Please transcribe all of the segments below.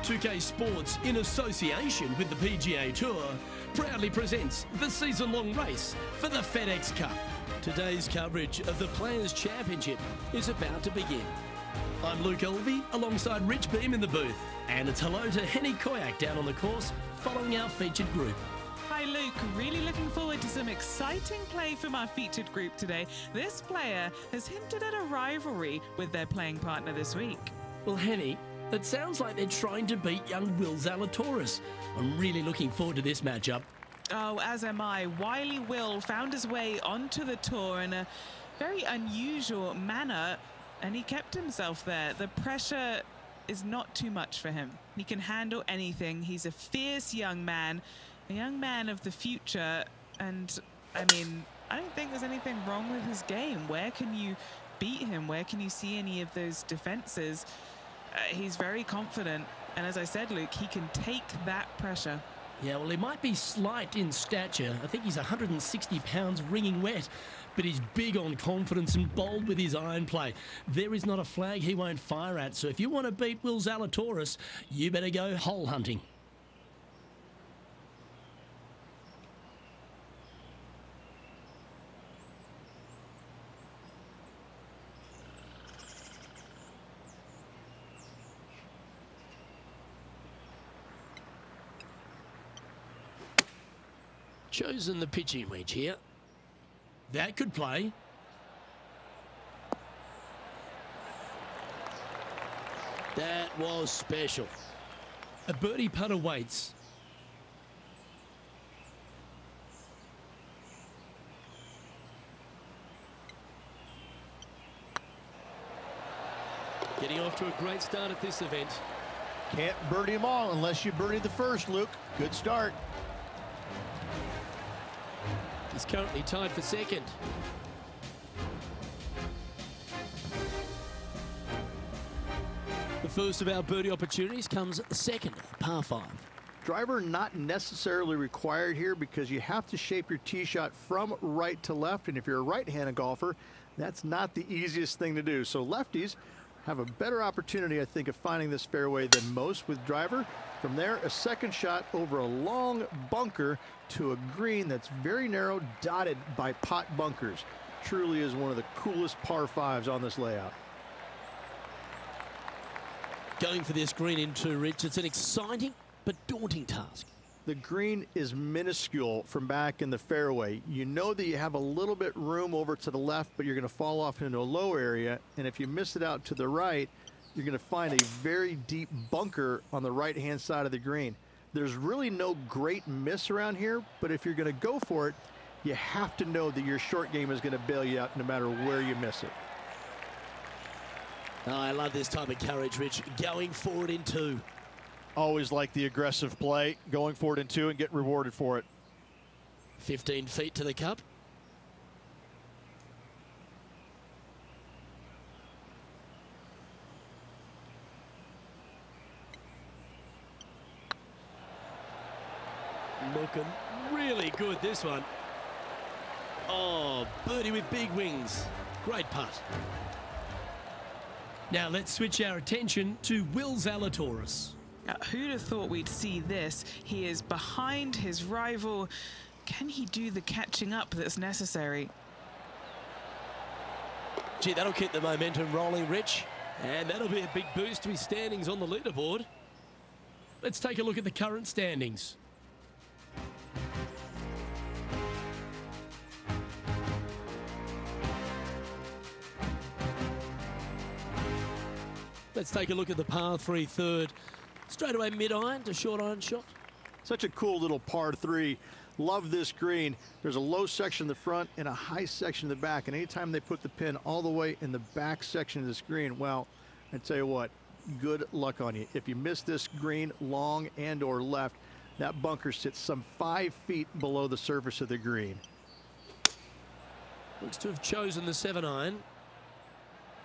2K Sports, in association with the PGA Tour, proudly presents the season-long race for the FedEx Cup. Today's coverage of the Players' Championship is about to begin. I'm Luke Elvey, alongside Rich Beam in the booth, and it's hello to Henny Koyak down on the course, following our featured group. Hi Luke, really looking forward to some exciting play from our featured group today. This player has hinted at a rivalry with their playing partner this week. Well, Henny, it sounds like they're trying to beat young Will Zalatoris. I'm really looking forward to this matchup. Oh, as am I. Wily Will found his way onto the tour in a very unusual manner, and he kept himself there. The pressure is not too much for him. He can handle anything. He's a fierce young man, a young man of the future, and I mean, I don't think there's anything wrong with his game. Where can you beat him? Where can you see any of those defenses? He's very confident, and as I said, Luke, he can take that pressure. Yeah, well, he might be slight in stature. I think he's 160 pounds wringing wet, but he's big on confidence and bold with his iron play. There is not a flag he won't fire at, so if you want to beat Will Zalatoris, you better go hole hunting. Chosen the pitching wedge here. That could play. That was special. A birdie putt awaits. Getting off to a great start at this event. Can't birdie them all unless you birdie the first, Luke. Good start. He's currently tied for second. The first of our birdie opportunities comes second, par 5. Driver not necessarily required here because you have to shape your tee shot from right to left, and if you're a right-handed golfer, that's not the easiest thing to do. So lefties have a better opportunity, I think, of finding this fairway than most with driver. From there, a second shot over a long bunker to a green that's very narrow, dotted by pot bunkers. Truly is one of the coolest par 5s on this layout. Going for this green in two, Rich. It's an exciting but daunting task. The green is minuscule from back in the fairway. You know that you have a little bit room over to the left, but you're going to fall off into a low area, and if you miss it out to the right, you're going to find a very deep bunker on the right-hand side of the green. There's really no great miss around here, but if you're going to go for it, you have to know that your short game is going to bail you out no matter where you miss it. Oh, I love this type of courage, Rich. Going forward in two. Always like the aggressive play, going forward in two and get rewarded for it. 15 feet to the cup. Looking really good, this one. Oh, birdie with big wings. Great putt. Now let's switch our attention to Will Zalatoris. Who'd have thought we'd see this? He is behind his rival. Can he do the catching up that's necessary? Gee, that'll keep the momentum rolling, Rich. And that'll be a big boost to his standings on the leaderboard. Let's take a look at the current standings. Let's take a look at the par 3 third. Straight away mid-iron to short iron shot. Such a cool little par 3. Love this green. There's a low section in the front and a high section in the back. And anytime they put the pin all the way in the back section of this green, well, I tell you what, good luck on you. If you miss this green long and or left, that bunker sits some 5 feet below the surface of the green. Looks to have chosen the 7-iron.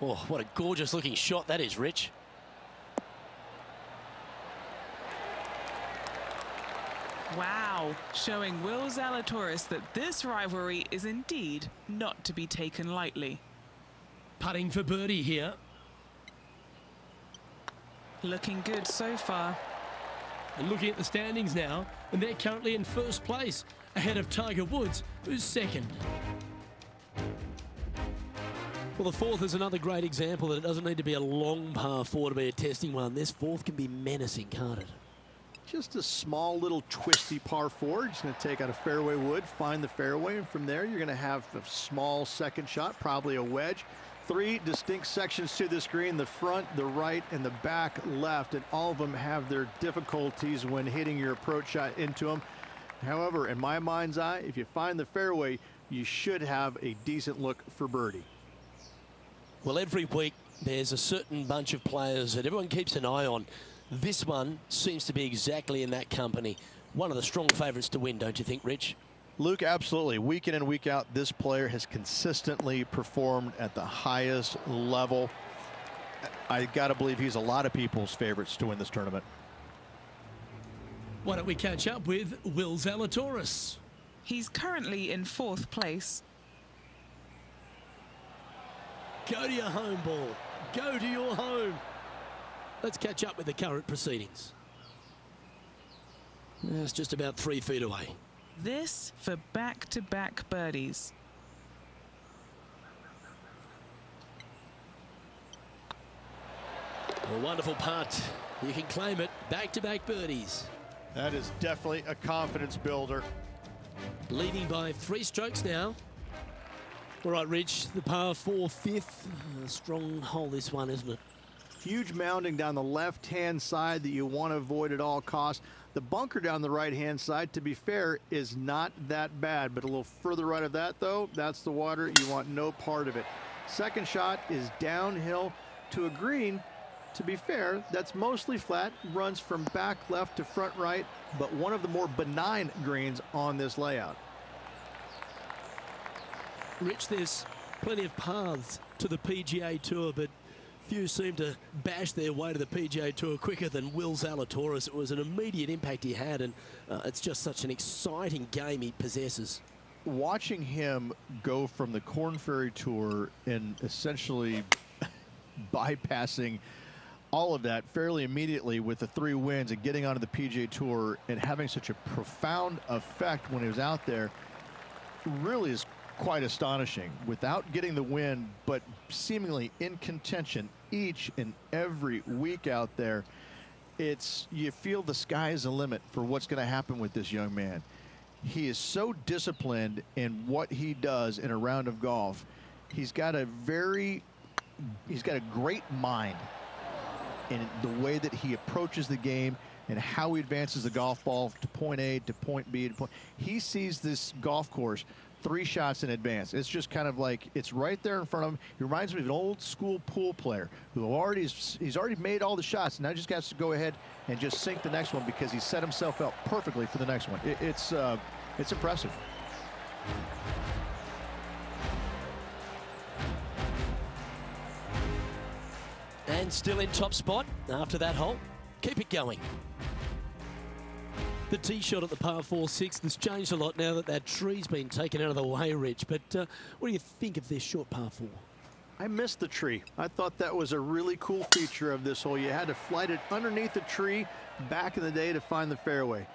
Oh, what a gorgeous looking shot that is, Rich. Wow, showing Will Zalatoris that this rivalry is indeed not to be taken lightly. Putting for birdie here. Looking good so far. And looking at the standings now, and they're currently in first place, ahead of Tiger Woods, who's second. Well, the fourth is another great example that it doesn't need to be a long par four to be a testing one. This fourth can be menacing, can't it? Just a small little twisty par four. Just going to take out a fairway wood, find the fairway, and from there you're going to have a small second shot, probably a wedge. 3 distinct sections to this green: the front, the right, and the back left, and all of them have their difficulties when hitting your approach shot into them. However, in my mind's eye, if you find the fairway, you should have a decent look for birdie. Well, every week there's a certain bunch of players that everyone keeps an eye on. This one seems to be exactly in that company. One of the strong favourites to win, don't you think, Rich? Luke, absolutely. Week in and week out, this player has consistently performed at the highest level. I got to believe he's a lot of people's favorites to win this tournament. Why don't we catch up with Will Zalatoris? He's currently in 4th place. Go to your home, ball. Go to your home. Let's catch up with the current proceedings. It's just about 3 feet away. This for back-to-back birdies. A wonderful putt. You can claim it. Back-to-back birdies. That is definitely a confidence builder. Leading by 3 strokes now. All right, Rich, the par 4 fifth. A strong hole, this one, isn't it? Huge mounding down the left-hand side that you want to avoid at all costs. The bunker down the right-hand side, to be fair, is not that bad, but a little further right of that, though, that's the water. You want no part of it. Second shot is downhill to a green. To be fair, that's mostly flat, runs from back left to front right, but one of the more benign greens on this layout. Rich, there's plenty of paths to the PGA Tour, but few seem to bash their way to the PGA Tour quicker than Will Zalatoris. It was an immediate impact he had, and it's just such an exciting game he possesses. Watching him go from the Korn Ferry Tour and essentially bypassing all of that fairly immediately with the 3 wins and getting onto the PGA Tour and having such a profound effect when he was out there really is quite astonishing. Without getting the win, but seemingly in contention each and every week out there, you feel the sky is the limit for what's going to happen with this young man. He is so disciplined in what he does in a round of golf. He's got a great mind in the way that he approaches the game and how he advances the golf ball to point A to point B to point. He sees this golf course 3 shots in advance. It's just kind of like it's right there in front of him. He reminds me of an old school pool player who he's already made all the shots, and now just has to go ahead and just sink the next one because he set himself up perfectly for the next one. It's impressive. And still in top spot after that hole. Keep it going. The tee shot at the par 4 6th has changed a lot now that that tree's been taken out of the way, Rich. But what do you think of this short par 4? I missed the tree. I thought that was a really cool feature of this hole. You had to flight it underneath the tree back in the day to find the fairway.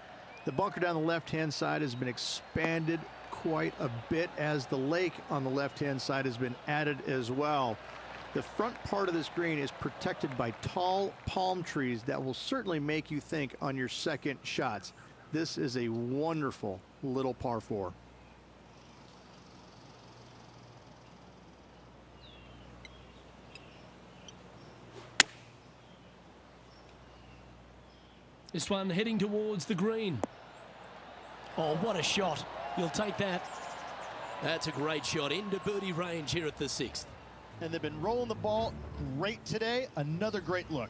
The bunker down the left-hand side has been expanded quite a bit as the lake on the left-hand side has been added as well. The front part of this green is protected by tall palm trees that will certainly make you think on your second shots. This is a wonderful little par 4. This one heading towards the green. Oh, what a shot. You'll take that. That's a great shot into birdie range here at the 6th. And they've been rolling the ball great today. Another great look.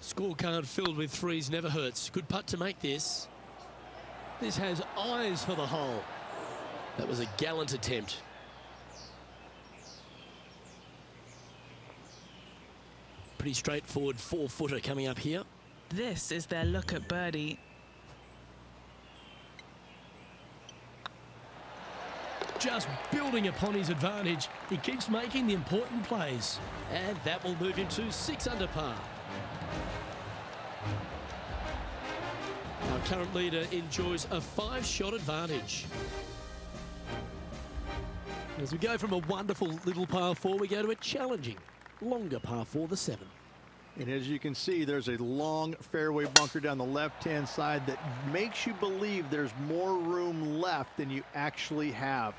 Scorecard filled with 3s never hurts. Good putt to make this. This has eyes for the hole. That was a gallant attempt. Pretty straightforward 4-footer coming up here. This is their look at birdie. Just building upon his advantage. He keeps making the important plays. And that will move him to 6 under par. Our current leader enjoys a 5-shot advantage. As we go from a wonderful little par 4, we go to a challenging, longer par 4, the 7. And as you can see, there's a long fairway bunker down the left-hand side that makes you believe there's more room left than you actually have.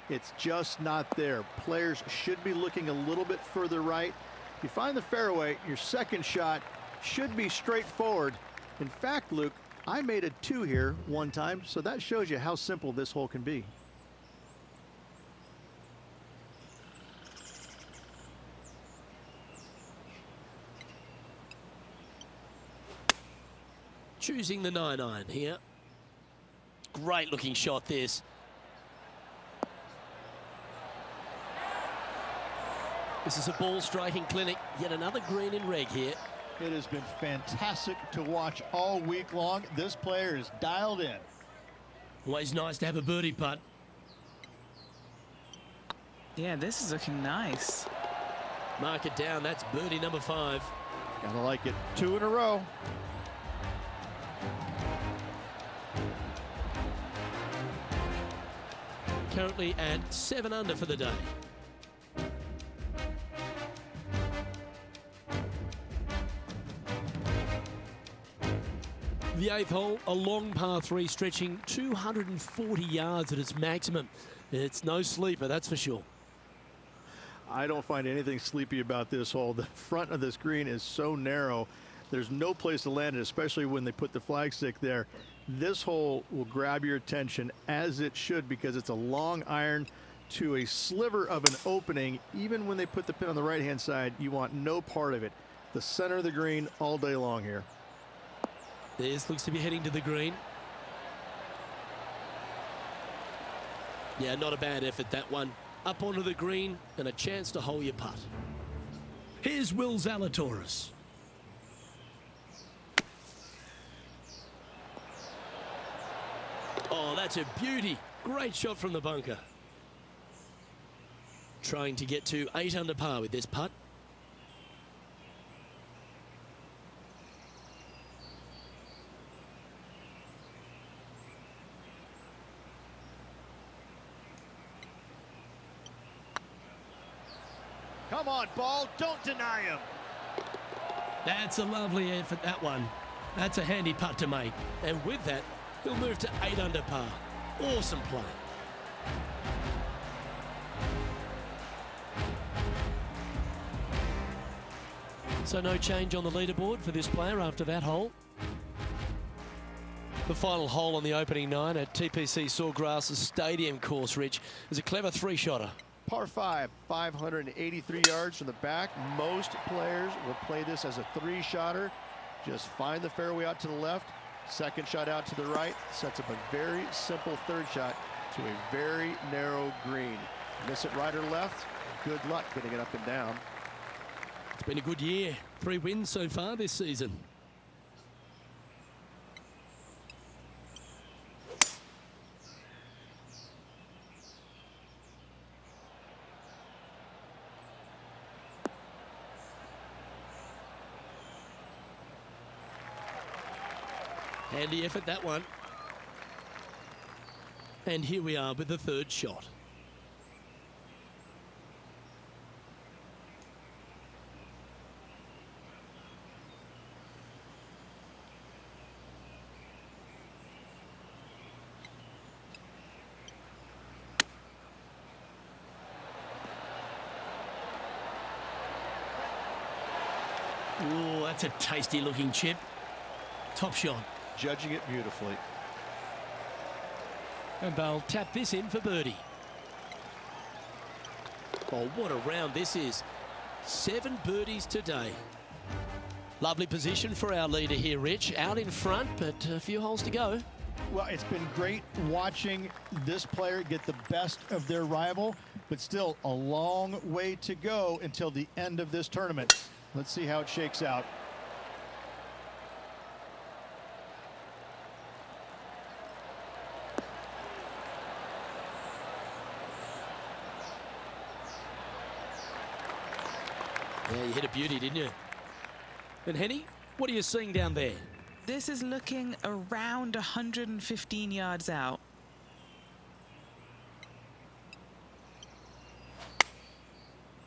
It's just not there. Players should be looking a little bit further right. If you find the fairway, your second shot should be straightforward. In fact, Luke, I made a 2 here one time, so that shows you how simple this hole can be. Choosing the 9-iron here. Great looking shot this. This is a ball striking clinic. Yet another green in reg here. It has been fantastic to watch all week long. This player is dialed in. Always nice to have a birdie putt. Yeah, this is looking nice. Mark it down. That's birdie number 5. Gotta like it. 2 in a row. Currently at 7 under for the day. The 8th hole, a long par 3 stretching 240 yards at its maximum. It's no sleeper, that's for sure. I don't find anything sleepy about this hole. The front of this green is so narrow. There's no place to land it, especially when they put the flagstick there. This hole will grab your attention, as it should, because it's a long iron to a sliver of an opening. Even when they put the pin on the right-hand side, you want no part of it. The center of the green all day long here. This looks to be heading to the green. Yeah, not a bad effort, that one. Up onto the green and a chance to hole your putt. Here's Will Zalatoris. Oh, that's a beauty. Great shot from the bunker. Trying to get to 8 under par with this putt. Come on, ball. Don't deny him. That's a lovely effort, that one. That's a handy putt to make. And with that, he'll move to 8 under par. Awesome play. So no change on the leaderboard for this player after that hole. The final hole on the opening 9 at TPC Sawgrass Stadium course, Rich, is a clever 3-shotter. Par 5, 583 yards from the back. Most players will play this as a 3-shotter. Just find the fairway out to the left, second shot out to the right, sets up a very simple 3rd shot to a very narrow green. Miss it right or left, good luck getting it up and down. It's been a good year. 3 wins so far this season. Handy effort, that one. And here we are with the 3rd shot. Ooh, that's a tasty looking chip. Top shot. Judging it beautifully. And they'll tap this in for birdie. Oh, what a round this is. 7 birdies today. Lovely position for our leader here, Rich. Out in front, but a few holes to go. Well, it's been great watching this player get the best of their rival, but still a long way to go until the end of this tournament. Let's see how it shakes out. Yeah, you hit a beauty, didn't you? And Henny, what are you seeing down there? This is looking around 115 yards out.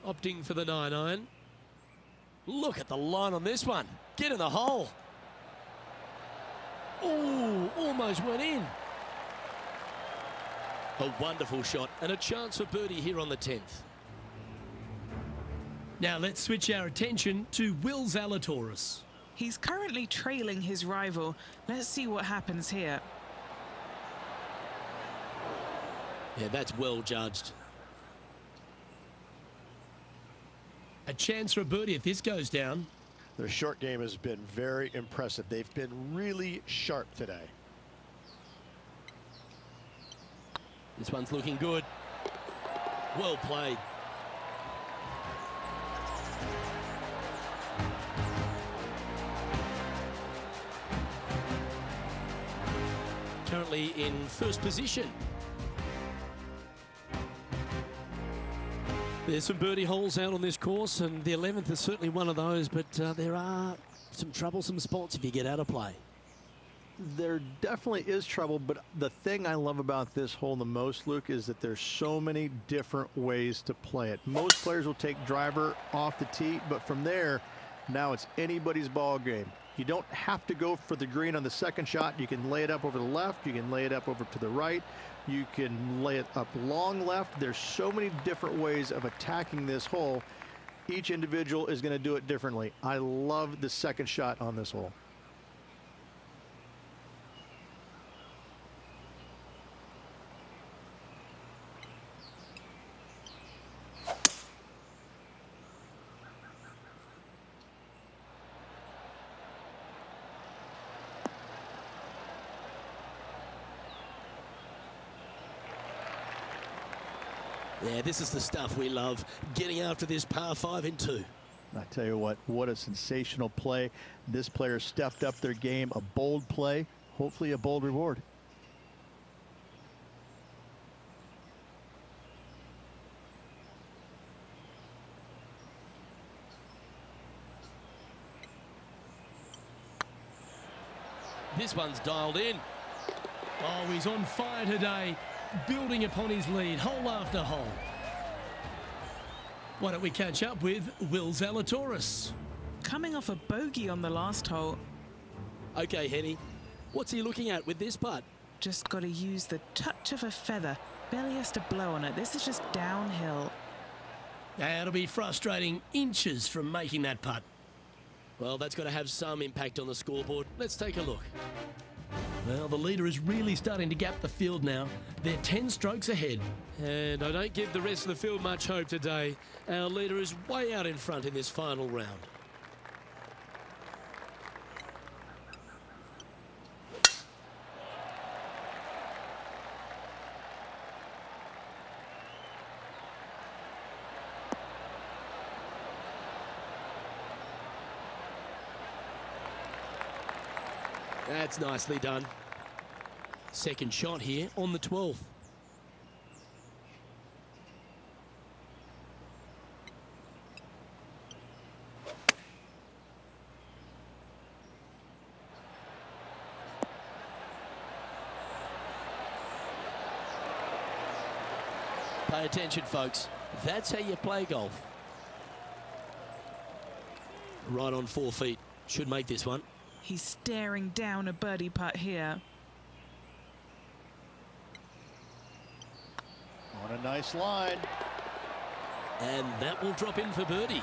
Opting for the 9-iron. Look at the line on this one. Get in the hole. Oh, almost went in. A wonderful shot and a chance for birdie here on the 10th. Now let's switch our attention to Will Zalatoris. He's currently trailing his rival. Let's see what happens here. Yeah, that's well judged. A chance for a birdie if this goes down. Their short game has been very impressive. They've been really sharp today. This one's looking good. Well played. Currently in first position. There's some birdie holes out on this course, and the 11th is certainly one of those, but there are some troublesome spots if you get out of play. There definitely is trouble, but the thing I love about this hole the most, Luke, is that there's so many different ways to play it. Most players will take driver off the tee, but from there, now it's anybody's ball game. You don't have to go for the green on the second shot. You can lay it up over the left. You can lay it up over to the right. You can lay it up long left. There's so many different ways of attacking this hole. Each individual is going to do it differently. I love the second shot on this hole. Yeah, this is the stuff we love, getting after this par 5 in 2. I tell you what a sensational play. This player stepped up their game, a bold play, hopefully a bold reward. This one's dialed in. Oh, he's on fire today, building upon his lead, hole after hole. Why don't we catch up with Will Zalatoris? Coming off a bogey on the last hole. Okay, Henny, what's he looking at with this putt? Just got to use the touch of a feather. Barely has to blow on it. This is just downhill. That'll be frustrating, inches from making that putt. Well, that's got to have some impact on the scoreboard. Let's take a look. Well, the leader is really starting to gap the field now. They're 10 strokes ahead. And I don't give the rest of the field much hope today. Our leader is way out in front in this final round. That's nicely done. Second shot here on the 12th. Pay attention, folks. That's how you play golf. Right on 4 feet. Should make this one. He's staring down a birdie putt here. On a nice line. And that will drop in for birdie.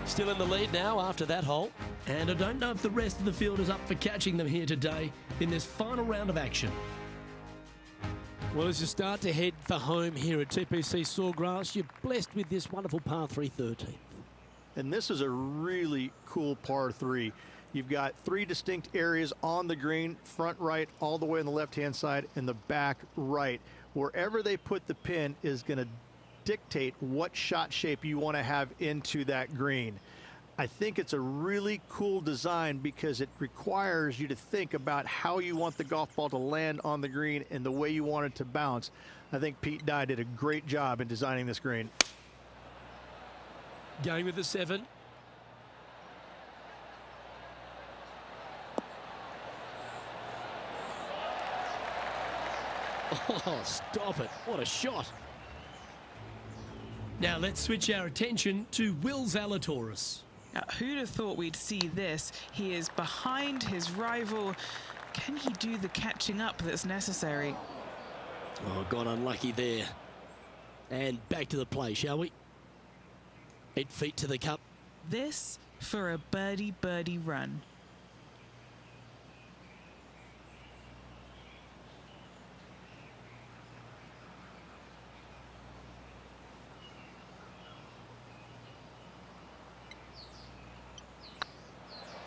Still in the lead now after that hole. And I don't know if the rest of the field is up for catching them here today in this final round of action. Well, as you start to head for home here at TPC Sawgrass, you're blessed with this wonderful par 3 13th. And this is a really cool par 3. You've got 3 distinct areas on the green, front right, all the way on the left-hand side, and the back right. Wherever they put the pin is going to dictate what shot shape you want to have into that green. I think it's a really cool design because it requires you to think about how you want the golf ball to land on the green and the way you want it to bounce. I think Pete Dye did a great job in designing this green. Going with the 7. Oh, stop it. What a shot. Now let's switch our attention to Will Zalatoris. Now, who'd have thought we'd see this? He is behind his rival. Can he do the catching up that's necessary? Oh, got unlucky there. And back to the play, shall we? 8 feet to the cup. This for a birdie run.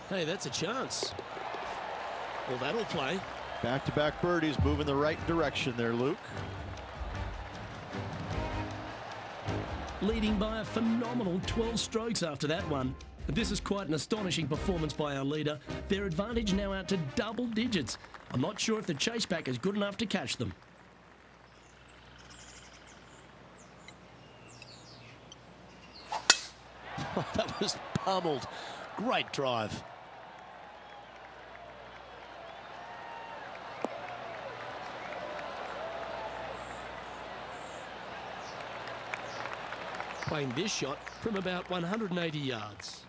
Hey, that's a chance. Well, that'll play. Back-to-back birdies, moving the right direction there, Luke. Leading by a phenomenal 12 strokes after that one. This is quite an astonishing performance by our leader. Their advantage now out to double digits. I'm not sure if the chase back is good enough to catch them. That was pummeled. Great drive. Playing this shot from about 180 yards.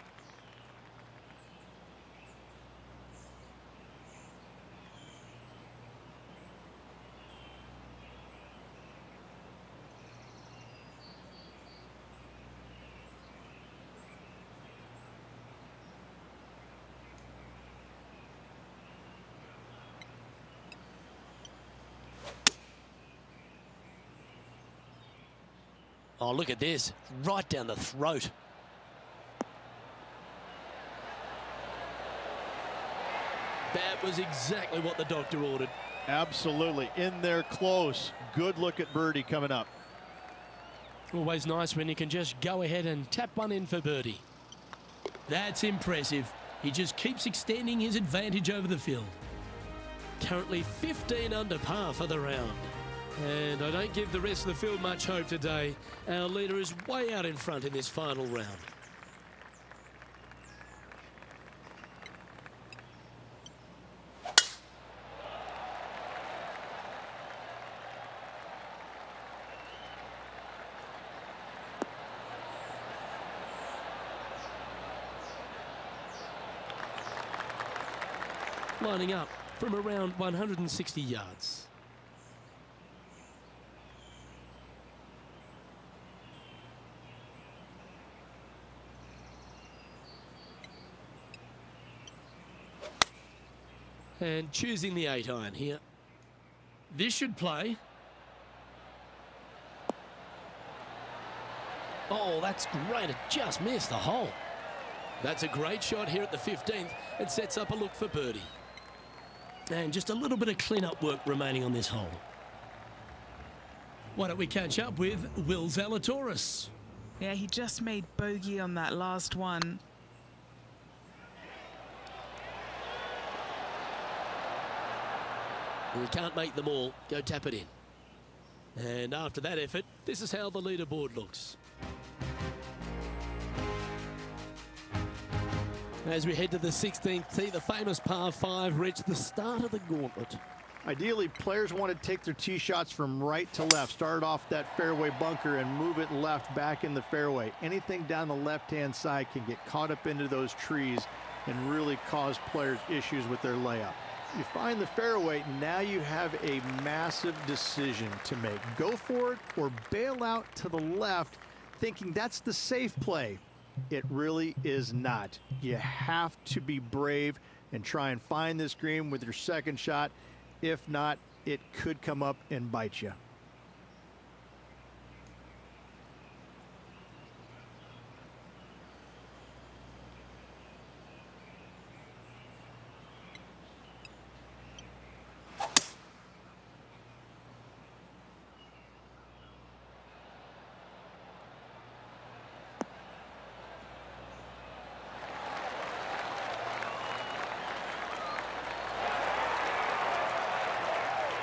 Oh, look at this. Right down the throat. That was exactly what the doctor ordered. Absolutely. In there close. Good look at birdie coming up. Always nice when you can just go ahead and tap one in for birdie. That's impressive. He just keeps extending his advantage over the field. Currently 15 under par for the round. And I don't give the rest of the field much hope today. Our leader is way out in front in this final round. Lining up from around 160 yards. And choosing the 8-iron here. This should play. Oh, that's great. It just missed the hole. That's a great shot here at the 15th. It sets up a look for birdie. And just a little bit of clean-up work remaining on this hole. Why don't we catch up with Will Zalatoris? Yeah, he just made bogey on that last one. We can't make them all. Go tap it in. And after that effort, this is how the leaderboard looks. As we head to the 16th tee, the famous par 5 reached the start of the gauntlet. Ideally, players want to take their tee shots from right to left. Start off that fairway bunker and move it left back in the fairway. Anything down the left-hand side can get caught up into those trees and really cause players issues with their layup. You find the fairway, now you have a massive decision to make. Go for it or bail out to the left, thinking that's the safe play. It really is not. You have to be brave and try and find this green with your second shot. If not, it could come up and bite you.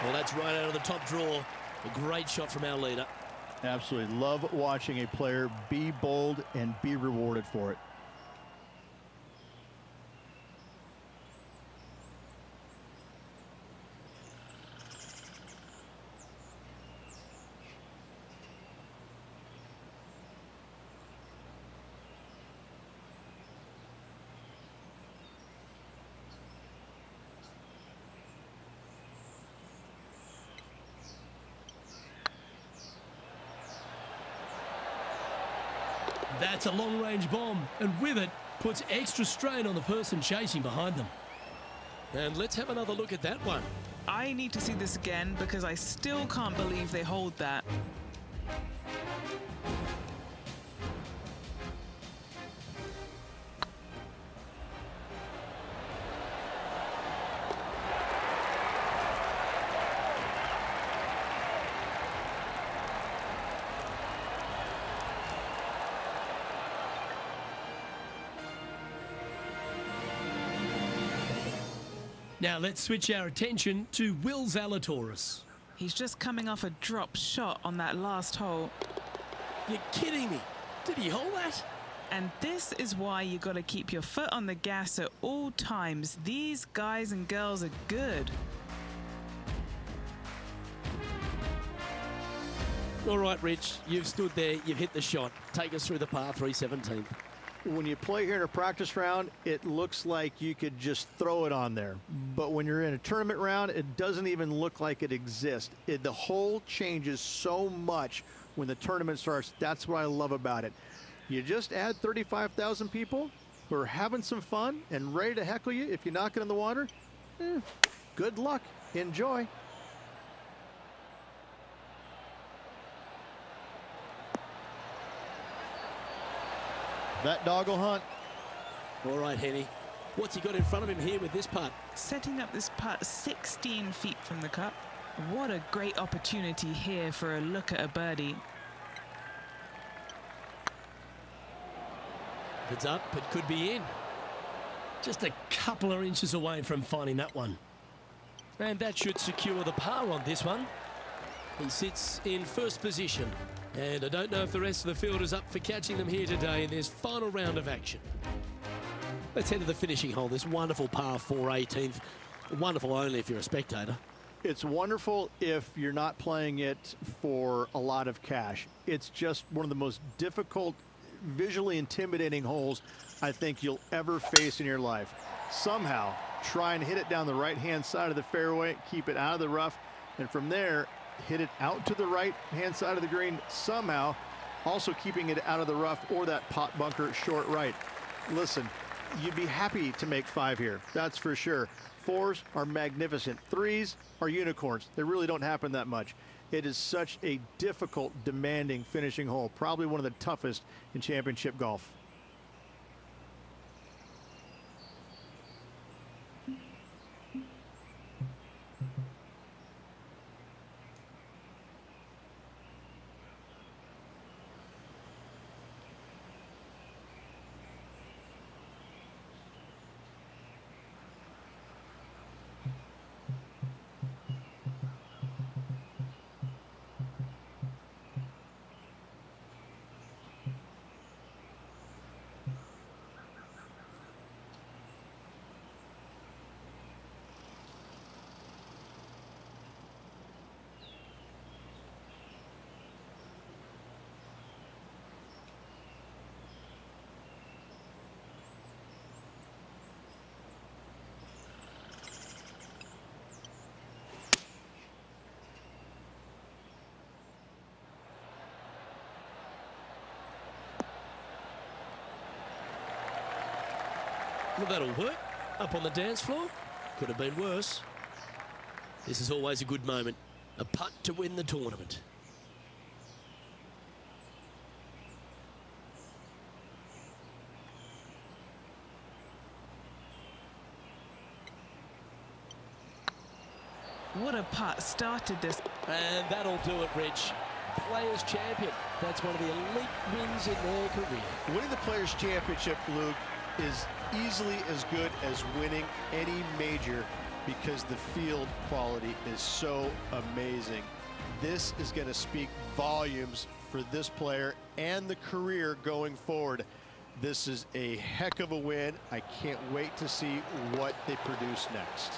Well, that's right out of the top draw. A great shot from our leader. Absolutely love watching a player be bold and be rewarded for it. That's a long-range bomb, and with it, puts extra strain on the person chasing behind them. And let's have another look at that one. I need to see this again because I still can't believe they hold that. Now let's switch our attention to Will Zalatoris. He's just coming off a drop shot on that last hole. You're kidding me. Did he hold that? And this is why you got to keep your foot on the gas at all times. These guys and girls are good. All right, Rich, you've stood there, you've hit the shot. Take us through the par 3 17th. When you play here in a practice round, it looks like you could just throw it on there. But when you're in a tournament round, it doesn't even look like it exists. The hole changes so much when the tournament starts. That's what I love about it. You just add 35,000 people who are having some fun and ready to heckle you if you knock it in the water. Good luck. Enjoy. That dog will hunt. All right, Henny. What's he got in front of him here with this putt? Setting up this putt 16 feet from the cup. What a great opportunity here for a look at a birdie. If it's up, it could be in. Just a couple of inches away from finding that one. And that should secure the par on this one. He sits in first position. And I don't know if the rest of the field is up for catching them here today in this final round of action. Let's head to the finishing hole. This wonderful par 4 18th. Wonderful only if you're a spectator. It's wonderful if you're not playing it for a lot of cash. It's just one of the most difficult, visually intimidating holes I think you'll ever face in your life. Somehow, try and hit it down the right-hand side of the fairway, keep it out of the rough, and from there, hit it out to the right-hand side of the green somehow, also keeping it out of the rough or that pot bunker short right. Listen, you'd be happy to make 5 here, that's for sure. 4s are magnificent. 3s are unicorns. They really don't happen that much. It is such a difficult, demanding finishing hole, probably one of the toughest in championship golf. Well, that'll work. Up on the dance floor. Could have been worse. This is always a good moment. A putt to win the tournament. What a putt started this. And that'll do it, Rich. Players Champion. That's one of the elite wins in their career. Winning the Players Championship, Luke, is easily as good as winning any major because the field quality is so amazing. this is going to speak volumes for this player and the career going forward. This is a heck of a win. I can't wait to see what they produce next.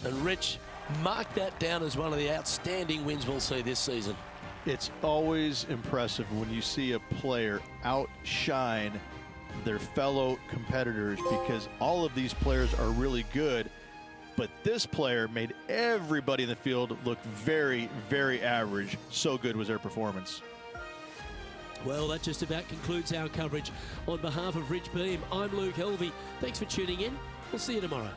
And Rich, mark that down as one of the outstanding wins we'll see this season. It's always impressive when you see a player outshine their fellow competitors, because all of these players are really good, but this player made everybody in the field look very, very average. So good was their performance. Well, that just about concludes our coverage. On behalf of Rich Beam, I'm Luke Helvey. Thanks for tuning in. We'll see you tomorrow.